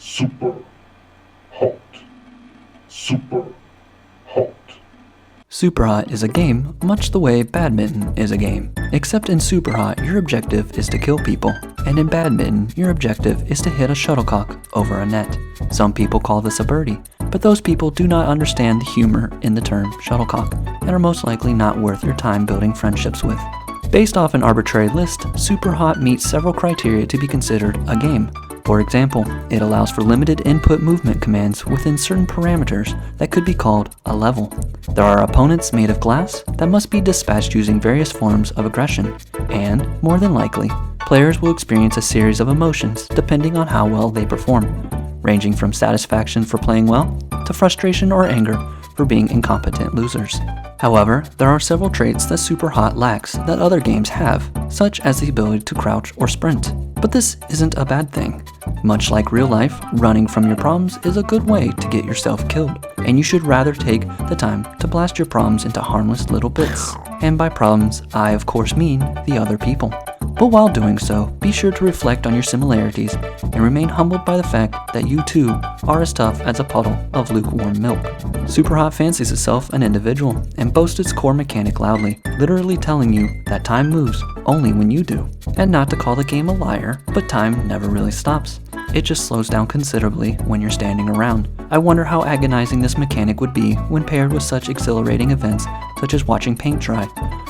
Super hot. Super hot. SuperHot is a game much the way badminton is a game. Except in SuperHot, your objective is to kill people, and in badminton, your objective is to hit a shuttlecock over a net. Some people call this a birdie, but those people do not understand the humor in the term shuttlecock, and are most likely not worth your time building friendships with. Based off an arbitrary list, SuperHot meets several criteria to be considered a game. For example, it allows for limited input movement commands within certain parameters that could be called a level. There are opponents made of glass that must be dispatched using various forms of aggression, and, more than likely, players will experience a series of emotions depending on how well they perform, ranging from satisfaction for playing well to frustration or anger for being incompetent losers. However, there are several traits that SuperHot lacks that other games have, such as the ability to crouch or sprint. But this isn't a bad thing. Much like real life, running from your problems is a good way to get yourself killed, and you should rather take the time to blast your problems into harmless little bits. And by problems, I of course mean the other people. But while doing so, be sure to reflect on your similarities and remain humbled by the fact that you too are as tough as a puddle of lukewarm milk. SuperHot fancies itself an individual and boasts its core mechanic loudly, literally telling you that time moves only when you do. And not to call the game a liar, but time never really stops. It just slows down considerably when you're standing around. I wonder how agonizing this mechanic would be when paired with such exhilarating events such as watching paint dry,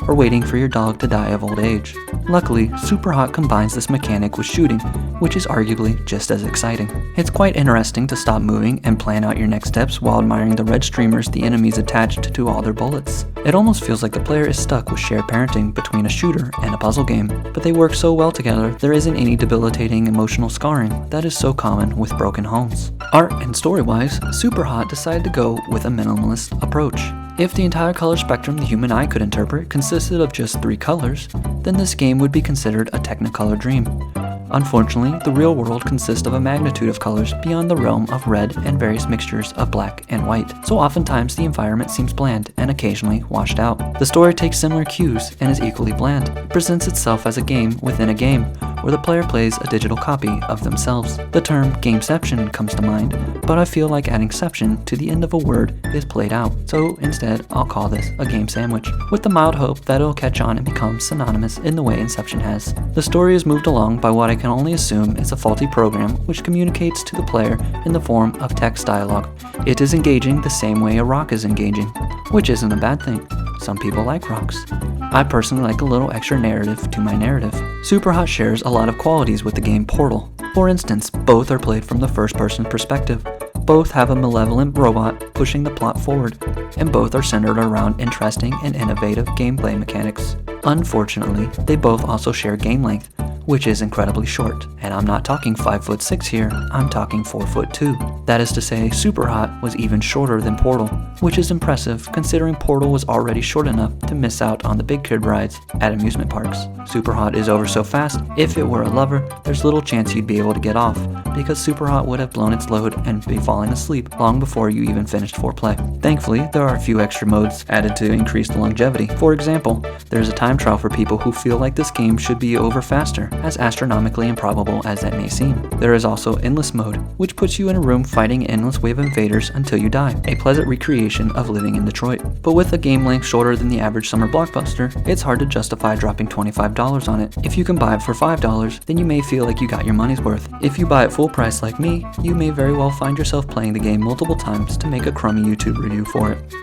or waiting for your dog to die of old age. Luckily, SuperHot combines this mechanic with shooting, which is arguably just as exciting. It's quite interesting to stop moving and plan out your next steps while admiring the red streamers the enemies attached to all their bullets. It almost feels like the player is stuck with shared parenting between a shooter and a puzzle game, but they work so well together there isn't any debilitating emotional scarring that is so common with broken homes. Art and story-wise, SuperHot decided to go with a minimalist approach. If the entire color spectrum the human eye could interpret consisted of just 3 colors, then this game would be considered a Technicolor dream. Unfortunately, the real world consists of a magnitude of colors beyond the realm of red and various mixtures of black and white, so oftentimes the environment seems bland and occasionally washed out. The story takes similar cues and is equally bland. It presents itself as a game within a game, where the player plays a digital copy of themselves. The term gameception comes to mind, but I feel like adding "ception" to the end of a word is played out, so instead I'll call this a game sandwich, with the mild hope that it'll catch on and become synonymous in the way Inception has. The story is moved along by what I can only assume is a faulty program which communicates to the player in the form of text dialogue. It is engaging the same way a rock is engaging, which isn't a bad thing. Some people like rocks. I personally like a little extra narrative to my narrative. SuperHot shares a lot of qualities with the game Portal. For instance, both are played from the first-person perspective. Both have a malevolent robot pushing the plot forward, and both are centered around interesting and innovative gameplay mechanics. Unfortunately, they both also share game length, which is incredibly short, and I'm not talking 5'6" here, I'm talking 4'2". That is to say, SuperHot was even shorter than Portal, which is impressive considering Portal was already short enough to miss out on the big kid rides at amusement parks. SuperHot is over so fast, if it were a lover, there's little chance you'd be able to get off, because SuperHot would have blown its load and be falling asleep long before you even finished foreplay. Thankfully, there are a few extra modes added to increase the longevity. For example, there's a time trial for people who feel like this game should be over faster, as astronomically improbable as that may seem. There is also Endless Mode, which puts you in a room fighting an endless wave of invaders until you die, a pleasant recreation of living in Detroit. But with a game length shorter than the average summer blockbuster, it's hard to justify dropping $25 on it. If you can buy it for $5, then you may feel like you got your money's worth. If you buy it full price like me, you may very well find yourself playing the game multiple times to make a crummy YouTube review for it.